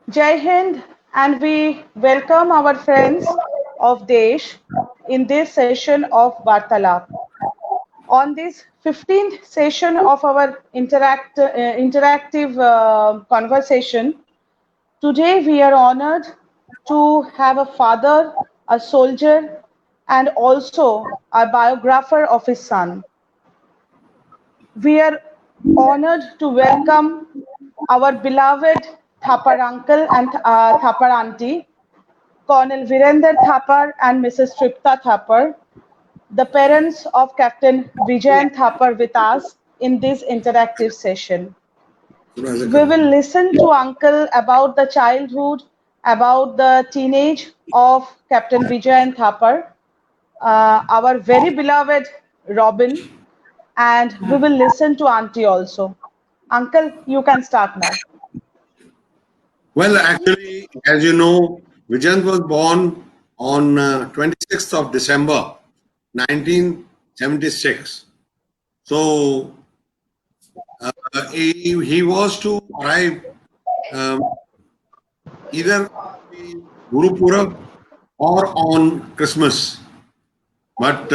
Jai Hind, and we welcome our friends of Desh in this session of Vartalap. On this 15th session of our interactive conversation, today we are honored to have a father, a soldier, and also a biographer of his son. We are honored to welcome our beloved Thapar uncle and Thapar auntie, Colonel Virender Thapar and Mrs. Tripta Thapar, the parents of Captain Vijayan Thapar with us in this interactive session. We will listen to Uncle about the childhood, about the teenage of Captain Vijayan Thapar, our very beloved Robin, and we will listen to Auntie also. Uncle, you can start now. Well, actually, as you know, Vijayant was born on 26th of December, 1976. So, he was to arrive either Guru Purab or on Christmas. But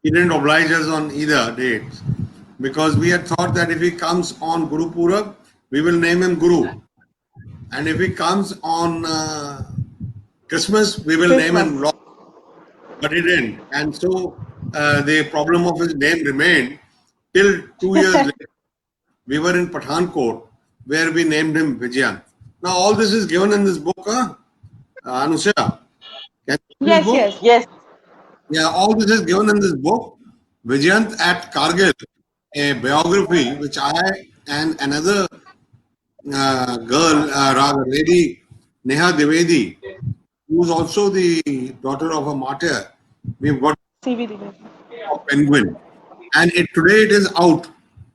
he didn't oblige us on either dates because we had thought that if he comes on Guru Purab, we will name him Guru. And if he comes on Christmas, we will name him Lord. But he didn't. And so the problem of his name remained till 2 years later. We were in Pathankot, where we named him Vijayant. Now, all this is given in this book, Anusha. Yes. Yeah, all this is given in this book, Vijayant at Kargil, a biography which I and another lady, Neha Dwivedi, who is also the daughter of a martyr. We've got a penguin, and today it is out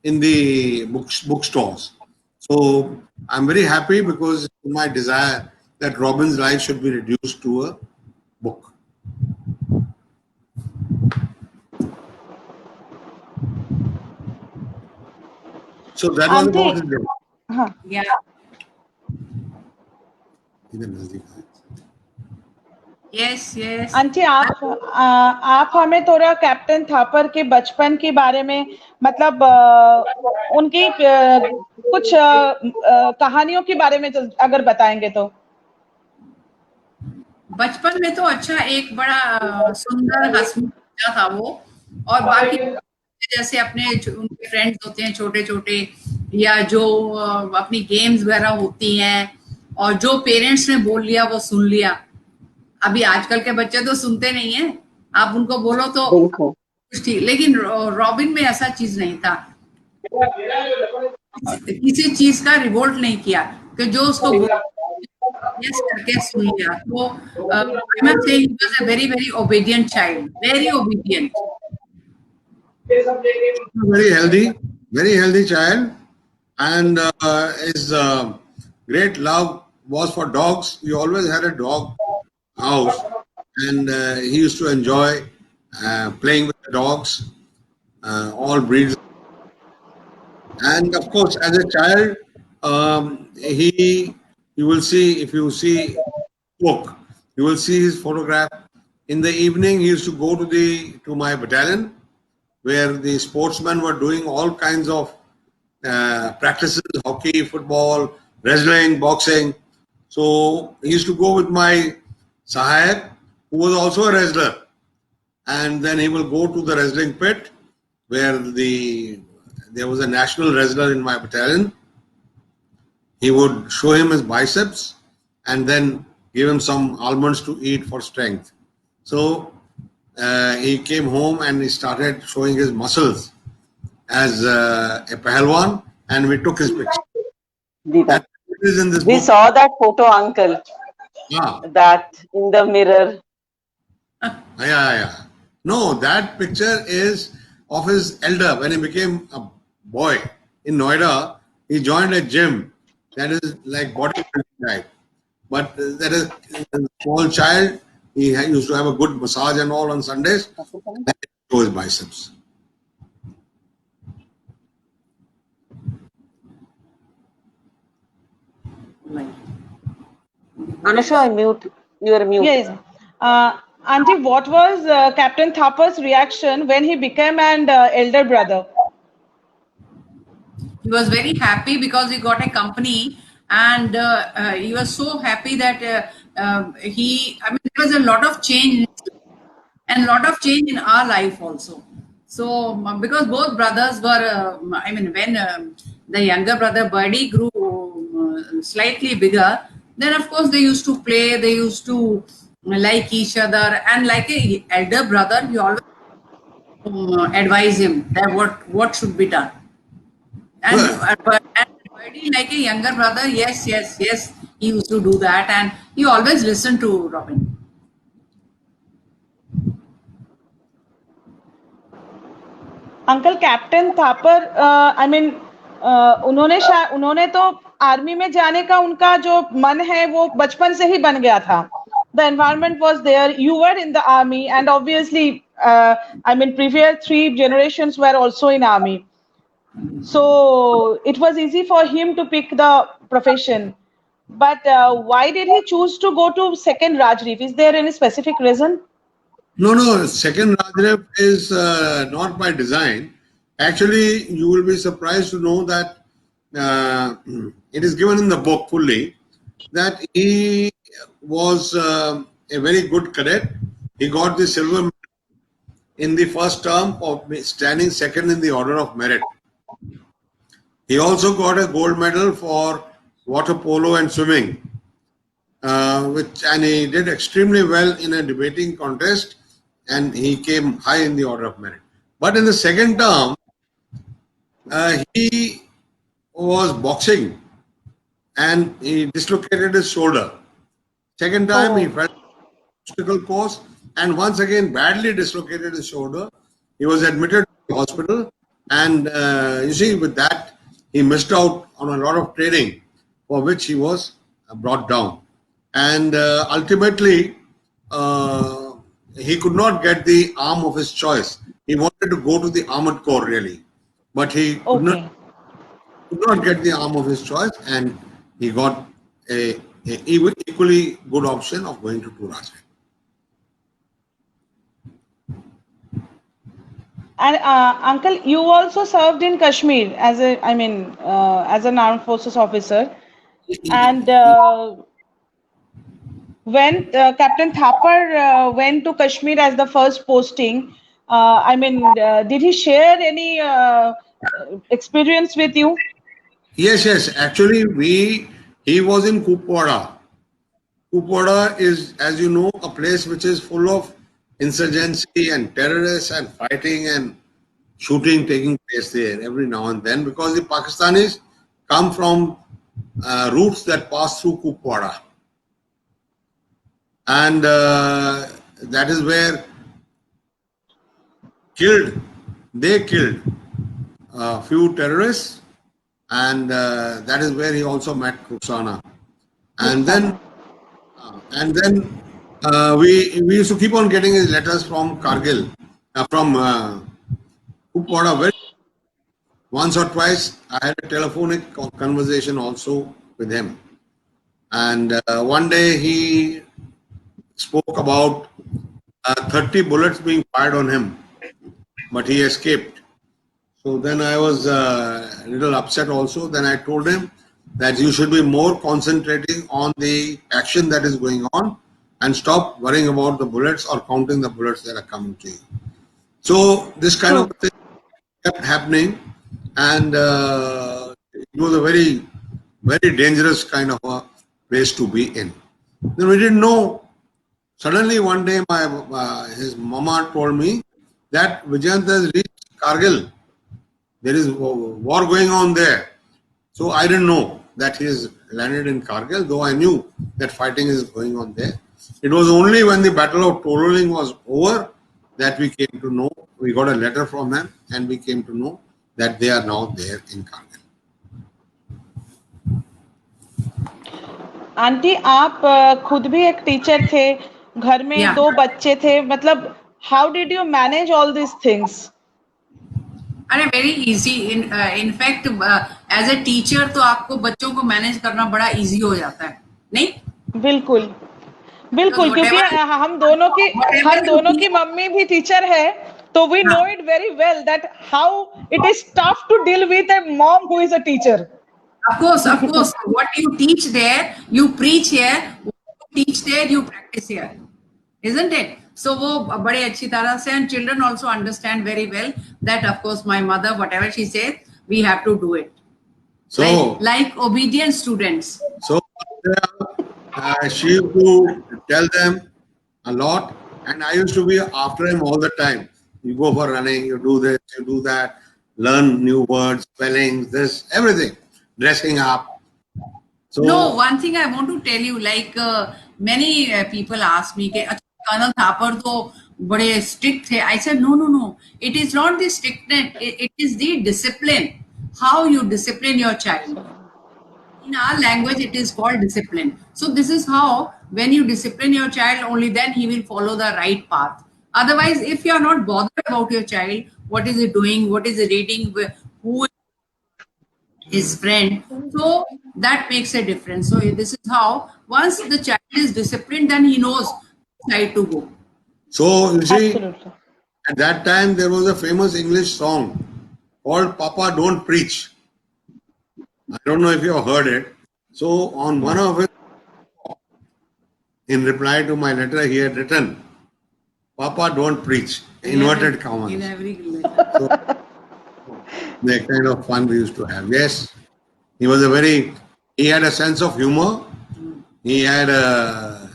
in the bookstores. So I'm very happy because my desire that Robin's life should be reduced to a book. So that was about his life. Yeah. Yes. Aunty आप हमें थोड़ा captain Thapar के बचपन के बारे में मतलब उनकी कुछ कहानियों के बारे में अगर बताएंगे तो बचपन में तो अच्छा एक बड़ा सुंदर हंसमुख बच्चा था वो और बाकी जैसे अपने उनके फ्रेंड्स होते हैं छोटे छोटे या जो अपनी गेम्स वगैरह होती हैं और जो पेरेंट्स ने बोल लिया वो सुन लिया अभी आजकल के बच्चे तो सुनते नहीं हैं आप उनको बोलो तो ठीक लेकिन रॉबिन में ऐसा चीज नहीं था किसी चीज का रिवोल्ट नहीं किया कि जो उसको yes करके सुन लिया तो I must say he was a very obedient child very obedient very healthy child and his great love was for dogs. We always had a dog house and he used to enjoy playing with the dogs, all breeds. And of course, as a child, you will see, if you see book, you will see his photograph. In the evening, he used to go to my battalion, where the sportsmen were doing all kinds of practices, hockey, football, wrestling, boxing. So he used to go with my Sahayak, who was also a wrestler. And then he will go to the wrestling pit, where there was a national wrestler in my battalion. He would show him his biceps and then give him some almonds to eat for strength. So he came home and he started showing his muscles as a Pahalwan, and we took his picture. We saw that photo, uncle. That in the mirror. Yeah. No, that picture is of his elder when he became a boy in Noida. He joined a gym that is like bodybuilding type. But that is a small child. He used to have a good massage and all on Sundays. And show his biceps. Anusha, I mute. You are mute. Yes. Auntie, what was Captain Thapar's reaction when he became an elder brother? He was very happy because he got a company, and he was so happy that I mean, there was a lot of change in his life and a lot of change in our life also. So, because both brothers were, I mean, when the younger brother Birdie grew slightly bigger, then of course they used to play, they used to like each other, and like a elder brother, you always advise him that what should be done. And, and Birdie, like a younger brother, yes, yes, yes, he used to do that, and he always listened to Robin. Uncle captain Thapar I mean उन्होंने तो army में जाने का उनका जो मन है वो बचपन से ही बन गया था. The environment was there. You were in the army, and obviously, I mean, previous 3 generations were also in army. So it was easy for him to pick the profession. But why did he choose to go to second Rajreef? Is there any specific reason? No, second Rajreef is not by design. Actually, you will be surprised to know that it is given in the book fully that he was a very good cadet. He got the silver medal in the first term of standing second in the order of merit. He also got a gold medal for water polo and swimming, and he did extremely well in a debating contest, and he came high in the order of merit. But in the second term, he was boxing and he dislocated his shoulder. Second time, he fell obstacle course and once again badly dislocated his shoulder. He was admitted to the hospital, and you see, with that, he missed out on a lot of training for which he was brought down. And ultimately, he could not get the arm of his choice. He wanted to go to the Armored Corps really, but he could not get the arm of his choice, and he got a equally good option of going to Rajreef. And uncle, you also served in Kashmir as as an armed forces officer. And when Captain Thapar went to Kashmir as the first posting, did he share any experience with you? Yes. Actually, he was in Kupwara. Kupwara is, as you know, a place which is full of insurgency and terrorists and fighting and shooting taking place there every now and then, because the Pakistanis come from routes that pass through Kupwara. And that is where they killed a few terrorists, and that is where he also met Rukhsana. And then we used to keep on getting his letters from Kargil, from Kupwara. Once or twice I had a telephonic conversation also with him. And one day he spoke about 30 bullets being fired on him, but he escaped. So then I was a little upset also. Then I told him that you should be more concentrating on the action that is going on and stop worrying about the bullets or counting the bullets that are coming to you. So this kind of thing kept happening, and it was a very, very dangerous kind of a place to be in. Then we didn't know. Suddenly one day his mama told me that Vijayant has reached Kargil. There is war going on there. So I didn't know that he has landed in Kargil, though I knew that fighting is going on there. It was only when the Battle of Tololing was over that we came to know. We got a letter from them and we came to know that they are now there in Kargil. Aunty, आप खुद भी एक teacher थे, घर में 2 बच्चे थे, मतलब how did you manage all these things? अरे very easy in fact as a teacher तो आपको बच्चों को मैनेज करना बड़ा इजी हो जाता है, नहीं? बिल्कुल बिल्कुल, क्योंकि हम दोनों की मम्मी भी टीचर है, तो we know it very well that how it is tough to deal with a mom who is a teacher. Of course, what you teach there, you preach here. What you teach there, you practice here, isn't it? So वो बड़े अच्छी तरह से, and children also understand very well that of course my mother, whatever she says, we have to do it. So, like obedient students. So she used to tell them a lot, and I used to be after him all the time. You go for running, you do this, you do that, learn new words, spellings, this, everything, dressing up. So No, one thing I want to tell you, like many people ask me, कि अच्छा colonel Thapar तो बड़े strict थे. I said no. It is not the strictness. It is the discipline. How you discipline your child. In our language, it is called discipline. So this is how, when you discipline your child, only then he will follow the right path. Otherwise, if you are not bothered about your child, what is he doing, what is he reading, who is his friend, so that makes a difference. So this is how, once the child is disciplined, then he knows which side to go. So you see, Absolutely. at that time there was a famous English song called Papa Don't Preach. I don't know if you have heard it. So on one of his, in reply to my letter, he had written, Papa don't preach, inverted commas. In every letter. So, the kind of fun we used to have. Yes, he had a sense of humor. He had a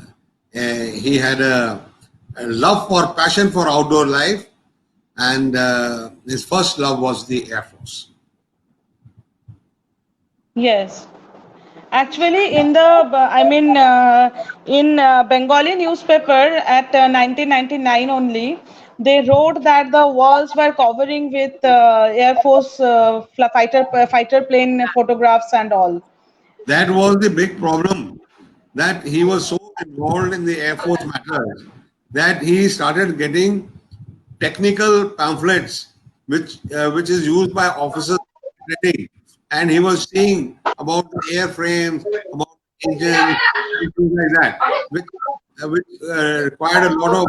love for passion for outdoor life, and his first love was the Air Force. Yes. Actually, in Bengali newspaper at 1999 only, they wrote that the walls were covering with Air Force fighter plane photographs and all. That was the big problem, that he was so involved in the Air Force matters that he started getting technical pamphlets which is used by officers in training, and he was seeing about the airframes, about engines, and things like that, which required a lot of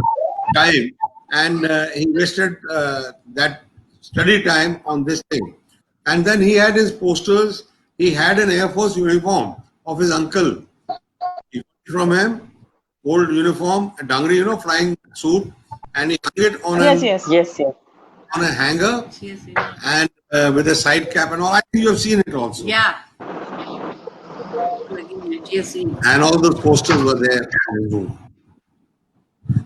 time, and he wasted that study time on this thing. And then he had his posters. He had an Air Force uniform of his uncle. He got it from him, old uniform, a dangri, flying suit, and he hung it on Yes. on a hanger, Yes. and with a side cap and all. I think you have seen it also. Yeah. Yes. And all those posters were there in his room.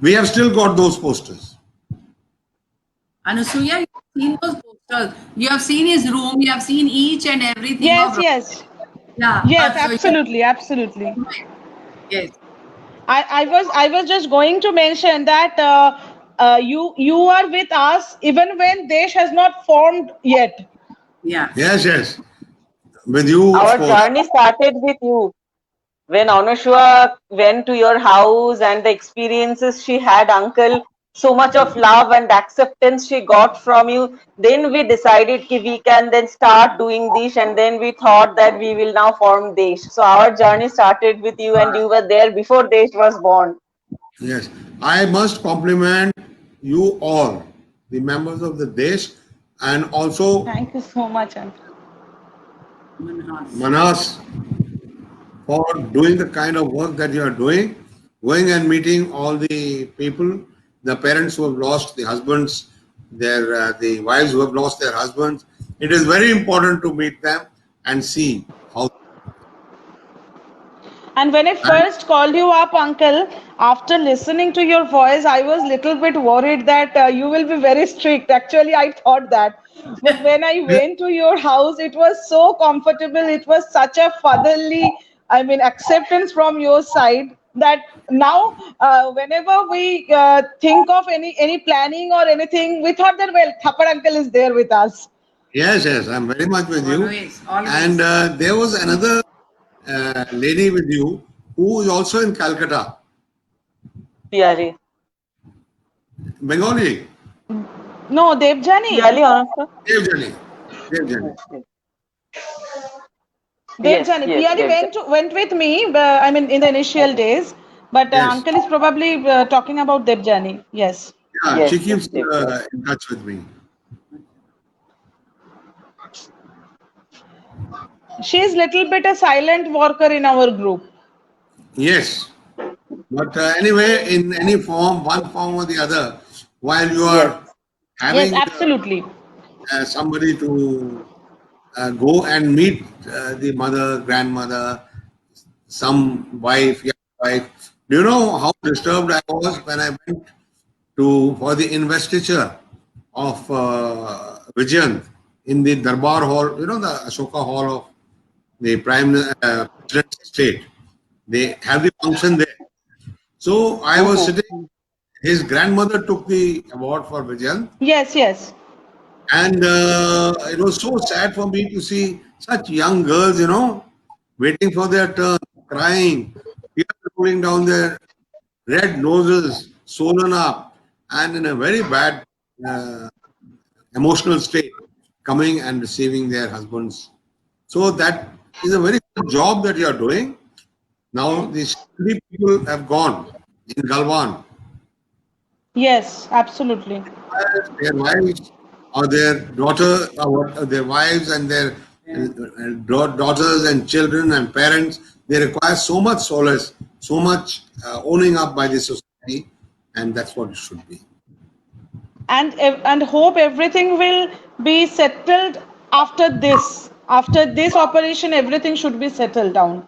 We have still got those posters. Anusuya, you have seen those posters. You have seen his room. You have seen each and everything. Yes. Yeah. Yes, So absolutely. yes. I was just going to mention that you are with us even when Desh has not formed yet. Yeah. Yes. With you, Our of course. journey started with you. When Anushwa went to your house and the experiences she had, uncle, so much of love and acceptance she got from you, then we decided that we can then start doing this, and then we thought that we will now form Desh. So our journey started with you, and you were there before Desh was born. Yes. I must compliment you all, the members of the Desh, and also Thank you so much, uncle. Manas, for doing the kind of work that you are doing, going and meeting all the people, the parents who have lost the husbands, the wives who have lost their husbands. It is very important to meet them and see how. And when I first called you up, uncle, after listening to your voice, I was little bit worried that you will be very strict. Actually, I thought that. But when I went to your house, it was so comfortable. It was such a fatherly, acceptance from your side that now, whenever we think of any planning or anything, we thought that, well, Thapar uncle is there with us. Yes, I'm very much with you. Always. And there was another lady with you who is also in Calcutta. Pyare. Bengali. No, Devjani. Piyali Anushka? Devjani. Devjani. Yes, Devjani. yes, Piyali Devjani. went with me. I mean, in the initial days. But Yes. uncle is probably talking about Devjani. Yes. Yeah, Yes, she yes, keeps Devjani. in touch with me. She is little bit a silent worker in our group. Yes. But anyway, in any form, one form or the other, while you Yes, are Yes, having absolutely. somebody to go and meet the mother, grandmother, some wife, young wife. Do you know how disturbed I was when I went to for the investiture of Vijayan in the Darbar Hall? You know the Ashoka Hall of the Prime President's State. They have the function there. So I was Mhm. sitting. His grandmother took the award for Vijayan, Yes, yes. and it was so sad for me to see such young girls, waiting for their turn, crying, tears rolling down their red noses, swollen up, and in a very bad uh, emotional state, coming and receiving their husbands. So that is a very good job that you are doing. Now these three people have gone in Galwan. Yes, absolutely. Their wives or their daughter, or their wives and their daughters and children and parents, they require so much solace, so much owning up by the society, and that's what it should be. And hope everything will be settled after this. After this operation, everything should be settled down.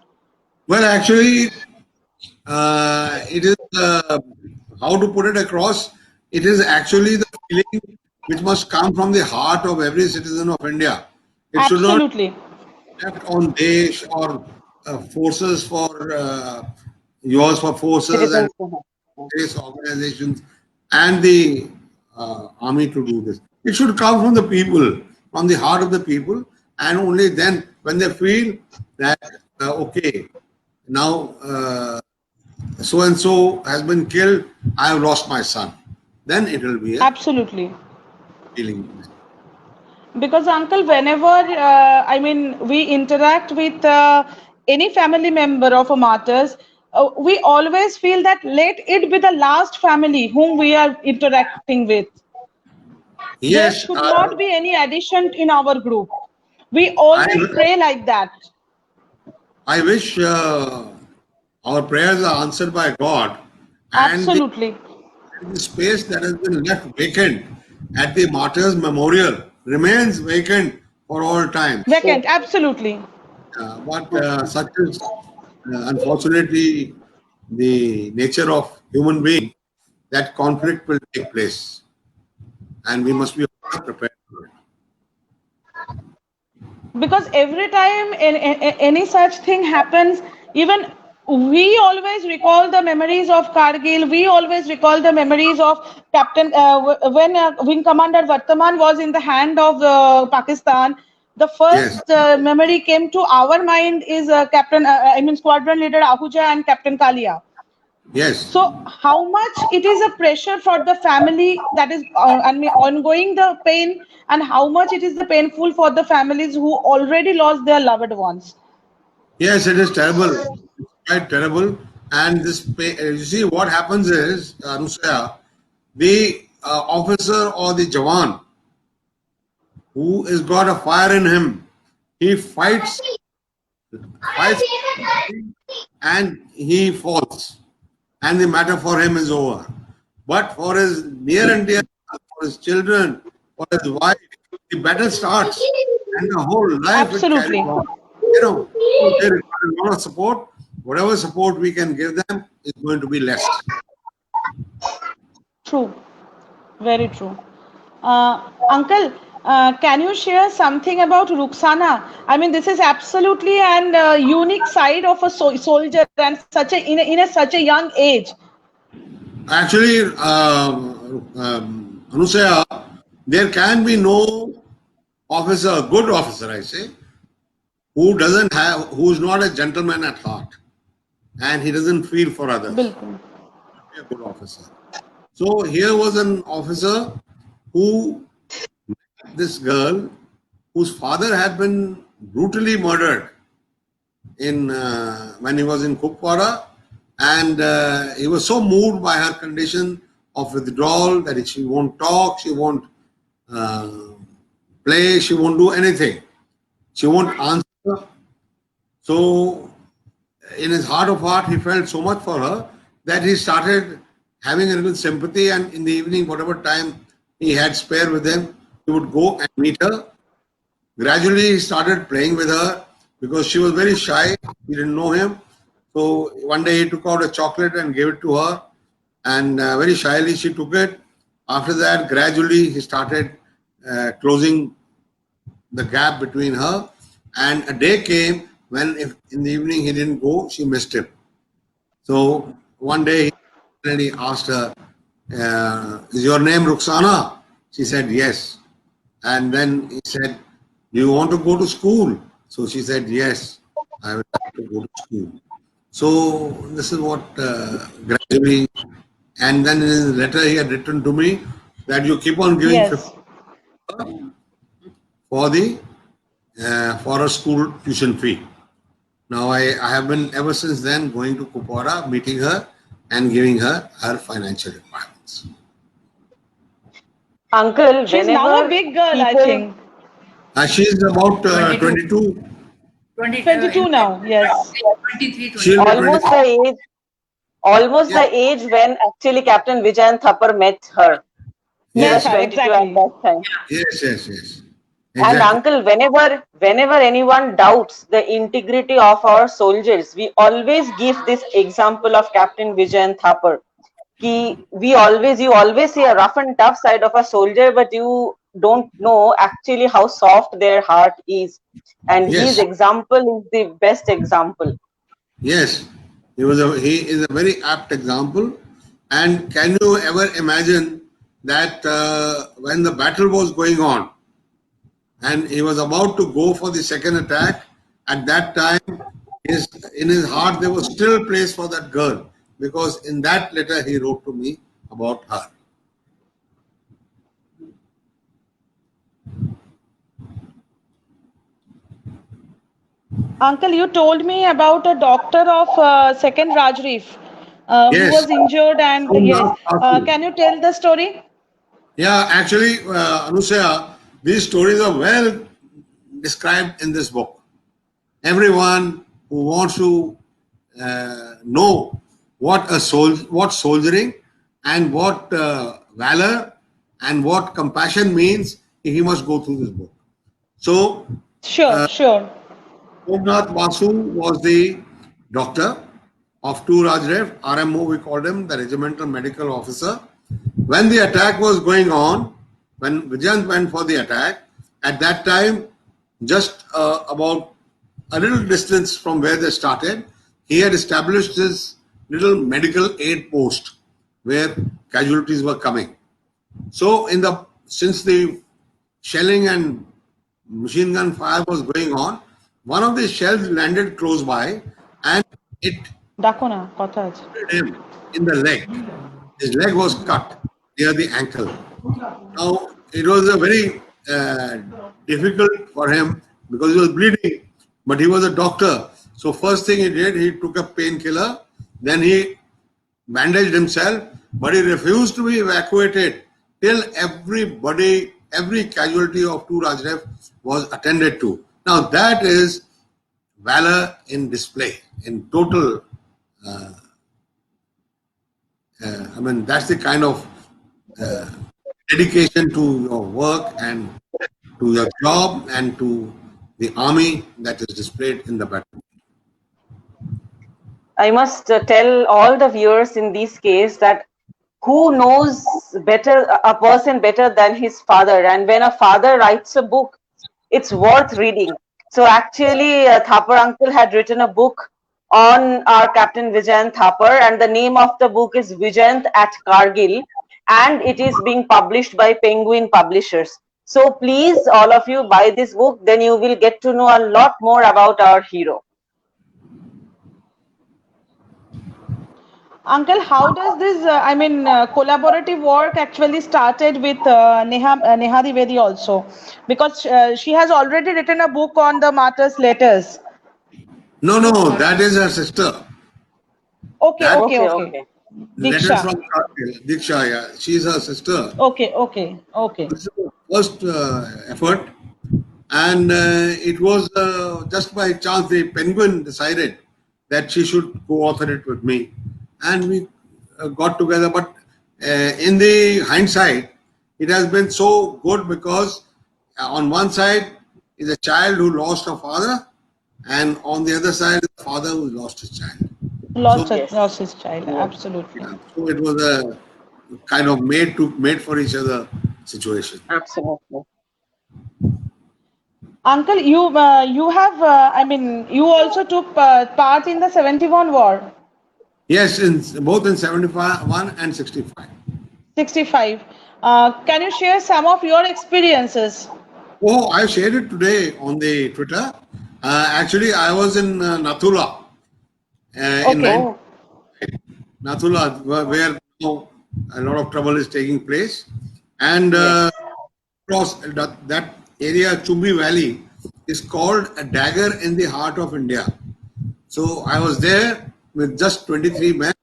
Well, actually, it is how to put it across. It is actually the feeling which must come from the heart of every citizen of India. It should not Absolutely. left on Desh or forces for yours for forces and Citizens. Mhm. various organizations and the army to do this. It should come from the people, from the heart of the people, and only then, when they feel that okay, now so and so has been killed, I have lost my son, then it will be a Absolutely. feeling. Because, uncle, whenever I mean we interact with any family member of a martyrs, we always feel that let it be the last family whom we are interacting with. There Yes, should not be any addition in our group. We always I pray like that. I wish our prayers are answered by God, and Absolutely. the space that has been left vacant at the Martyrs Memorial remains vacant for all times. Vacant. Absolutely. But such is unfortunately the nature of human being that conflict will take place, and we must be prepared for it. Because every time any such thing happens, even we always recall the memories of Kargil. We always recall the memories of Captain when Wing Commander Vartaman was in the hand of Pakistan. The Yes, first memory came to our mind is Captain, I mean Squadron Leader Ahuja and Captain Kalia. yes, So how much it is a pressure for the family that is I mean, ongoing the pain, and how much it is the painful for the families who already lost their loved ones. yes, it is terrible. It's quite terrible. And you see, what happens is, Anusaya, the officer or the Jawan who has got a fire in him, he fights and he falls, and the matter for him is over. But for his near and dear, for his children, for his wife, the battle starts, and the whole life it carries Absolutely on. So they require a lot of support. Whatever support we can give them is going to be less. true, very true. Uncle, can you share something about Ruxana? I mean, this is absolutely an unique side of a soldier, and such a in a such a young age. Actually, Anusaya, there can be no officer, good officer, I say, who's not a gentleman at heart, and he doesn't feel for others. बिल्कुल. Be a good officer. So here was an officer who this girl whose father had been brutally murdered in when he was in Kupwara, and he was so moved by her condition of withdrawal that she won't talk, she won't uh, play, she won't do anything, she won't answer. So, in his heart of heart, he felt so much for her that he started having a little sympathy, and in the evening, whatever time he had spare with him, he would go and meet her. Gradually, he started playing with her because she was very shy. He didn't know him. So one day he took out a chocolate and gave it to her, and very shyly she took it. After that, gradually he started closing the gap between her. And a day came when, if in the evening he didn't go, she missed him. So one day he asked her, "Is your name Ruxana?" She said, "Yes." And then he said, "Do you want to go to school?" So she said, "Yes, I would like to go to school." So this is what gradually, and then in his letter he had written to me that you keep on giving Yes. 50 for the for a school tuition fee. Now I have been ever since then going to Kupwara, meeting her and giving her her financial requirements. Uncle, She's now a whenever big girl, I people, think. She is about 22. 22. 22 now, yes. 23, She'll be 23. almost 23. the age, almost Yeah. the age when actually Captain Vijayan Thapar met her. He Met was Yes, her, 22 at exactly. that time. yes, yes, yes. And Exactly. uncle, whenever anyone doubts the integrity of our soldiers, we always give this example of Captain Vijayan Thapar. You always see a rough and tough side of a soldier, but you don't know actually how soft their heart is. And his Yes, example is the best example. yes. He is a very apt example. And can you ever imagine that when the battle was going on and he was about to go for the second attack, at that time in his heart there was still place for that girl, because in that letter he wrote to me about her. Uncle, you told me about a doctor of Second Rajreef who Yes. was injured, and yes. Somnath Basu. Can you tell the story? Yeah, actually, Anusaya, these stories are well described in this book. Everyone who wants to know what soldiering and what valor and what compassion means, he must go through this book. So, Sure, sure. Somnath Basu was the doctor of 2 Rajrev, RMO we called him, the regimental medical officer. When the attack was going on, when Vijayant went for the attack, at that time, just about a little distance from where they started, he had established his little medical aid post where casualties were coming. So, since the shelling and machine gun fire was going on, one of the shells landed close by and it ডাকো না কথা আছে hit him in the leg. His leg was cut near the ankle. Now, it was a very difficult for him because he was bleeding, but he was a doctor. So, first thing he did, he took a painkiller, then he bandaged himself, but he refused to be evacuated till every casualty of 2 Rajrev was attended to. Now, that is valor in display, in total. I mean, that's the kind of dedication to your work and to your job and to the army that is displayed in the battle. I must tell all the viewers in this case that who knows better a person better than his father, and when a father writes a book, it's worth reading. So actually, Thapar uncle had written a book on our Captain Vijayant Thapar, and the name of the book is Vijayant at Kargil, and it is being published by Penguin Publishers. So please, all of you, buy this book, then you will get to know a lot more about our hero. Uncle, how does this, collaborative work actually started with Neha Dwivedi also? Because she has already written a book on the martyrs' letters. No, no, that is her sister. Okay, That okay, Okay, okay. okay. letters Diksha. from Diksha, yeah. She's her sister. Okay, okay, okay. This is the first effort, and it was just by chance the Penguin decided that she should co-author it with me, and we got together. But in the hindsight, it has been so good because on one side is a child who lost her father, and on the other side is a father who lost his child. So, Yes. Lost his child. Yes. Absolutely. so it was a kind of made for each other situation. Absolutely. Uncle, you have, you also took part in the 71 war, Yes, in both in 71 and 65. 65. Can you share some of your experiences? Oh, I shared it today on the Twitter. Actually, I was in Nathula, in Okay. Oh, Nathula, where now a lot of trouble is taking place. And yes. across that area, Chumbi Valley, is called a dagger in the heart of India. So I was there with just 23 men,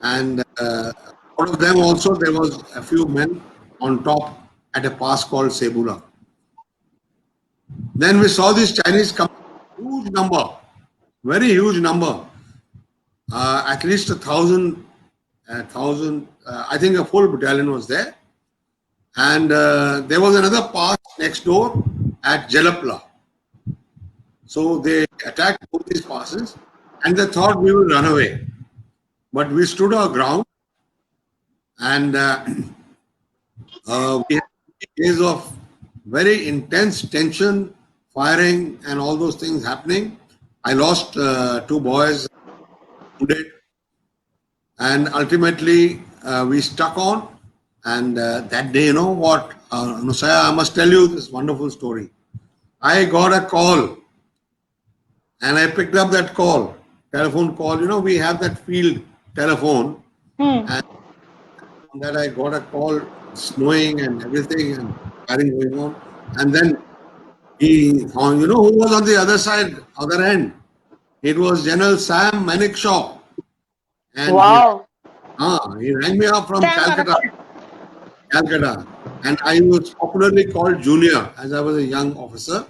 and out of them also there was a few men on top at a pass called Sebula. Then we saw these Chinese come, huge number, very huge number, at least a thousand. I think a full battalion was there, and there was another pass next door at Jalapla. So they attacked both these passes, and they thought we will run away, but we stood our ground, and we had days of very intense tension, firing, and all those things happening. I lost two boys wounded, and ultimately we stuck on. And that day, you know what, Nusaya, I must tell you this wonderful story. I got a call, and I picked up that call, telephone call. You know, we have that field telephone, Hmm. and that I got a call, snowing and everything, and firing going on. And then you know who was on the other side, other end? It was General Sam Manekshaw, and Wow. he rang me up from Sam Manakshaw. Calcutta, and I was popularly called Junior as I was a young officer.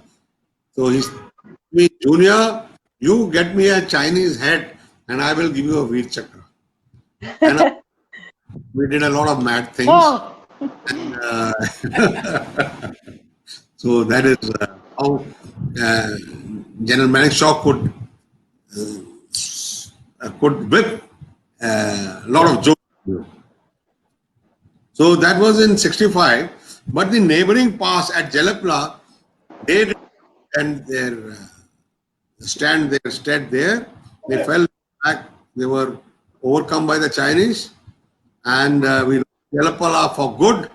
So he said to me, Junior, you get me a Chinese head, and I will give you a Veer Chakra. And we did a lot of mad things. Oh, Uh, so that is how General Manekshaw could whip a lot of jokes. So that was in 65. But the neighboring pass at Jalapla, they didn't stand their stead there. They fell back. They were overcome by the Chinese, and we lost Jalapala for good.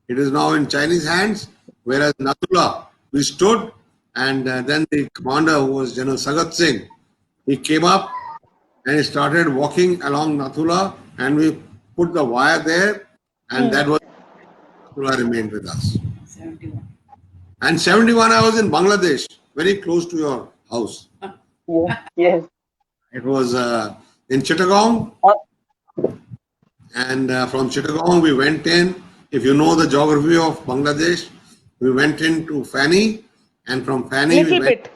It is now in Chinese hands. Whereas Nathula, we stood, and then the commander, who was General Sagat Singh, he came up and he started walking along Nathula, and we put the wire there, and that was Nathula remained with us. 71. And 71, I was in Bangladesh, very close to your house. Yes. Yes. It was in Chittagong, and from Chittagong we went in. If you know the geography of Bangladesh, we went into Fani, and from Fani we little went. bit.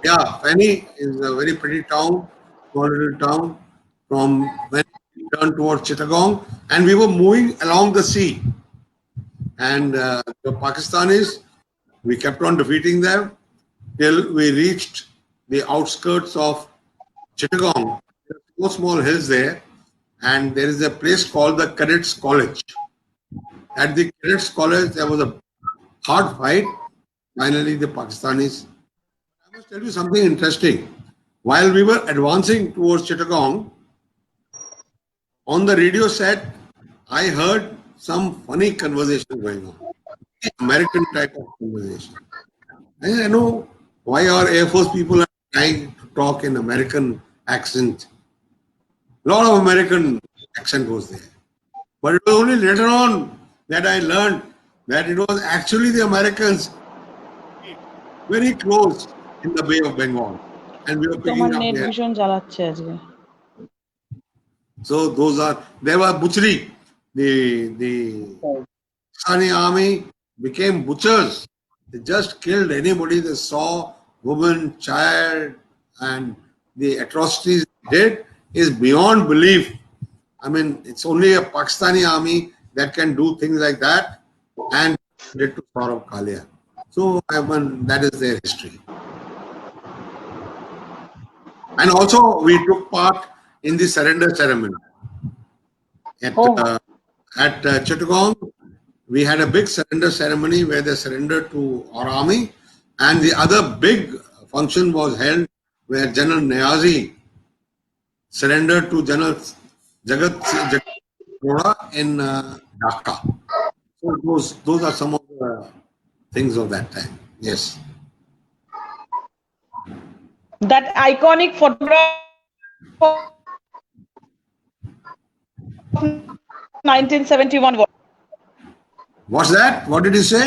Yeah, Fani is a very pretty town, small little town. From when we turned towards Chittagong, and we were moving along the sea. And the Pakistanis, we kept on defeating them till we reached the outskirts of Chittagong. There are four small hills there, and there is a place called the Cadets College. At the Cadets College, there was a hard fight. Finally, the Pakistanis. I must tell you something interesting. While we were advancing towards Chittagong, on the radio set, I heard some funny conversation going on. American type of conversation. I know why our Air Force people are trying to talk in American accent. A lot of American accent was there. But it was only later on that I learned that it was actually the Americans very close in the Bay of Bengal. And we were তোমার picking up net there. ভীষণ জ্বালাচ্ছে আজকে। So there was butchery. The Pakistani army became butchers. They just killed anybody they saw, woman, child, and the atrocities they did is beyond belief. I mean, it's only a Pakistani army that can do things like that and did to Saurabh Kalia. So that is their history. And also we took part in the surrender ceremony. At Chittagong, we had a big surrender ceremony where they surrendered to our army, and the other big function was held where General Niazi surrendered to General Jagat Ghoda in Dhaka. So those are some of the things of that time. Yes. That iconic photograph of 1971. What's that? What did you say?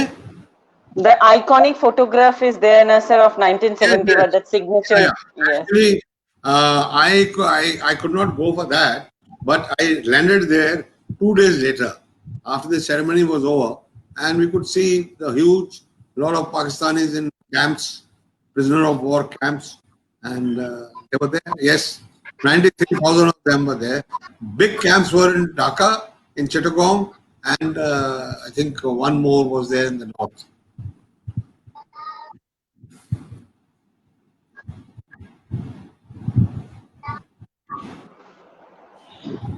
The iconic photograph is there, Nasser, of 1971. Yes. That signature. Yeah. Yes. Actually, I could not go for that, but I landed there 2 days later after the ceremony was over, and we could see the huge lot of Pakistanis in camps, prisoner of war camps, and they were there. Yes, 93,000 of them were there. Big camps were in Dhaka, in Chittagong, and I think one more was there in the north.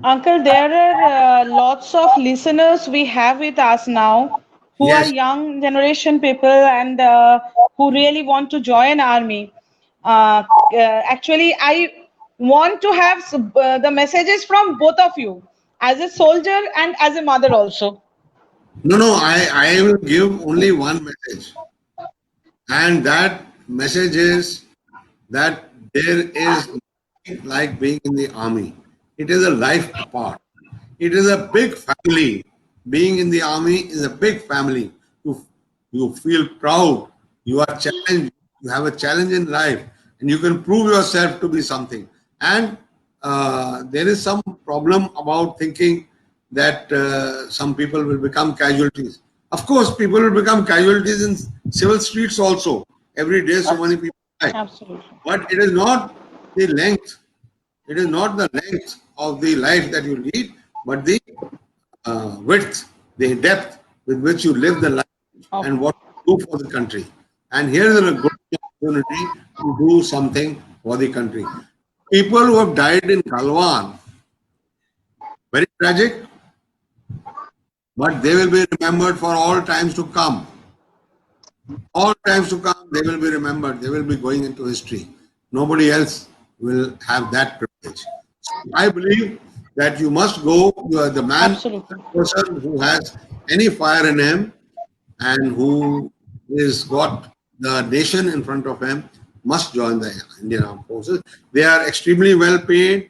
Uncle, there are lots of listeners we have with us now who Yes. are young generation people and who really want to join army. Actually, I want to have the messages from both of you, as a soldier and as a mother also. No, I will give only one message. And that message is that there is nothing like being in the army. It is a life apart. It is a big family. Being in the army is a big family. You feel proud. You are challenged. You have a challenge in life. And you can prove yourself to be something. And there is some problem about thinking that some people will become casualties. Of course, people will become casualties in civil streets also. Every day, so many people die. Absolutely. But it is not the length. It is not the length of the life that you lead, but the width, the depth with which you live the life and what you do for the country. And here is a good opportunity to do something for the country. People who have died in Galwan, very tragic, but they will be remembered for all times to come. All times to come, they will be remembered. They will be going into history. Nobody else will have that privilege. So I believe that you must go. You are the man, Absolutely. person who has any fire in him and who is got the nation in front of him must join the Indian Armed Forces. They are extremely well paid.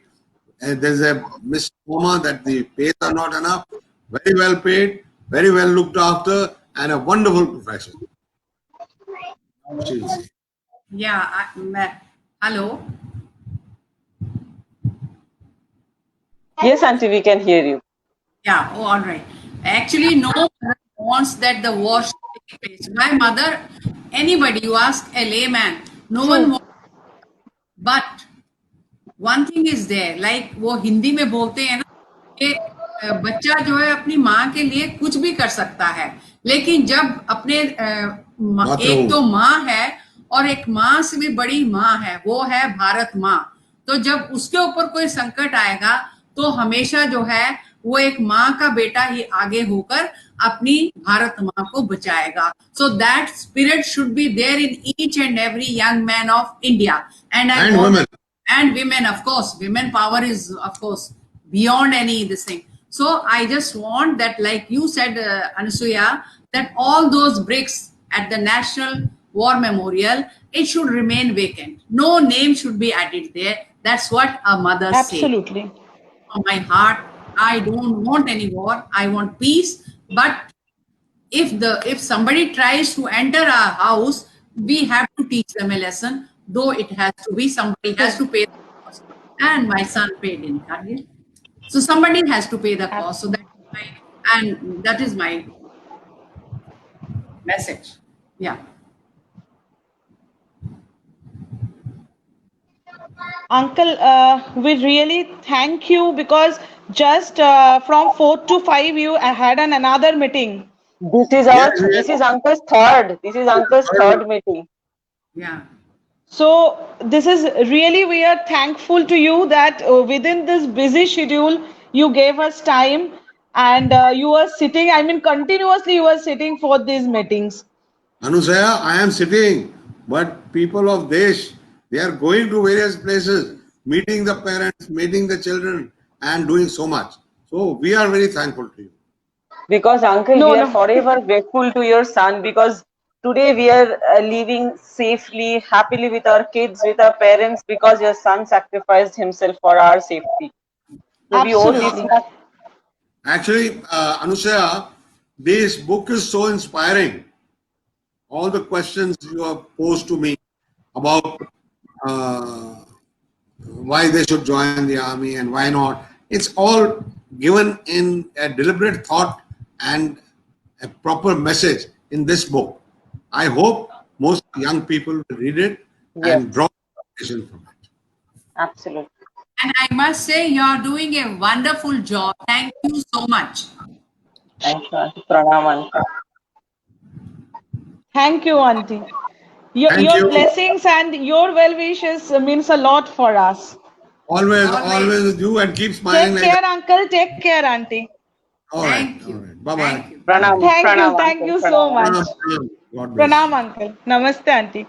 And there's a misnomer that the pays are not enough. Very well paid, very well looked after, and a wonderful profession. Yeah. Hello. Yes, Auntie, we can hear you. Yeah, oh, all right. Actually, no mother wants that the war should take place. My mother, anybody, you ask a layman, no one wants. But one thing is there, like वो हिंदी में बोलते हैं ना कि बच्चा जो है अपनी माँ के लिए कुछ भी कर सकता है, लेकिन जब अपने एक तो माँ है और एक माँ से भी बड़ी माँ है, वो है भारत माँ. तो जब उसके ऊपर कोई संकट आएगा तो हमेशा जो है वो एक माँ का बेटा ही आगे होकर अपनी भारत माँ को बचाएगा. So that spirit should be there in each and every young man of India. And women. And women, of course. Women power is, of course, beyond any this thing. So I just want that, like you said, Anasuya, that all those bricks at the National War Memorial, it should remain vacant. No name should be added there. That's what our mothers say. Absolutely. from my heart, I don't want any war. I want peace. But if somebody tries to enter our house, we have to teach them a lesson. Though it has to be somebody has to pay the cost. And my son paid in Kargil. So somebody has to pay the cost. So that is my message. Yeah. Uncle, we really thank you because just from 4 to 5 you had another meeting. This is Uncle's third. This is Uncle's third meeting. Yeah. So this is really, we are thankful to you that within this busy schedule, you gave us time and you were sitting, I mean, continuously you were sitting for these meetings. Anusaya, I am sitting, but people of Desh, they are going to various places, meeting the parents, meeting the children, and doing so much. So we are very thankful to you. Because Uncle, we are forever grateful to your son, because today we are living safely, happily with our kids, with our parents, because your son sacrificed himself for our safety. So we owe this much. Actually, Anusaya, this book is so inspiring. All the questions you have posed to me about why they should join the army and why not, it's all given in a deliberate thought and a proper message in this book. I hope most young people will read it and draw inspiration from it. Absolutely. And I must say, you're doing a wonderful job. Thank you so much. Thank you, Auntie. Pranam, Auntie. Thank you, Auntie. Your blessings and your well wishes means a lot for us. Always with you, and keep smiling. Take care, Uncle. Take care, Auntie. All right. Thank you. All right. Bye-bye. Pranam, Thank Pranam, you. Thank Uncle. you so much. God bless. Pranam, Uncle. Namaste, Auntie.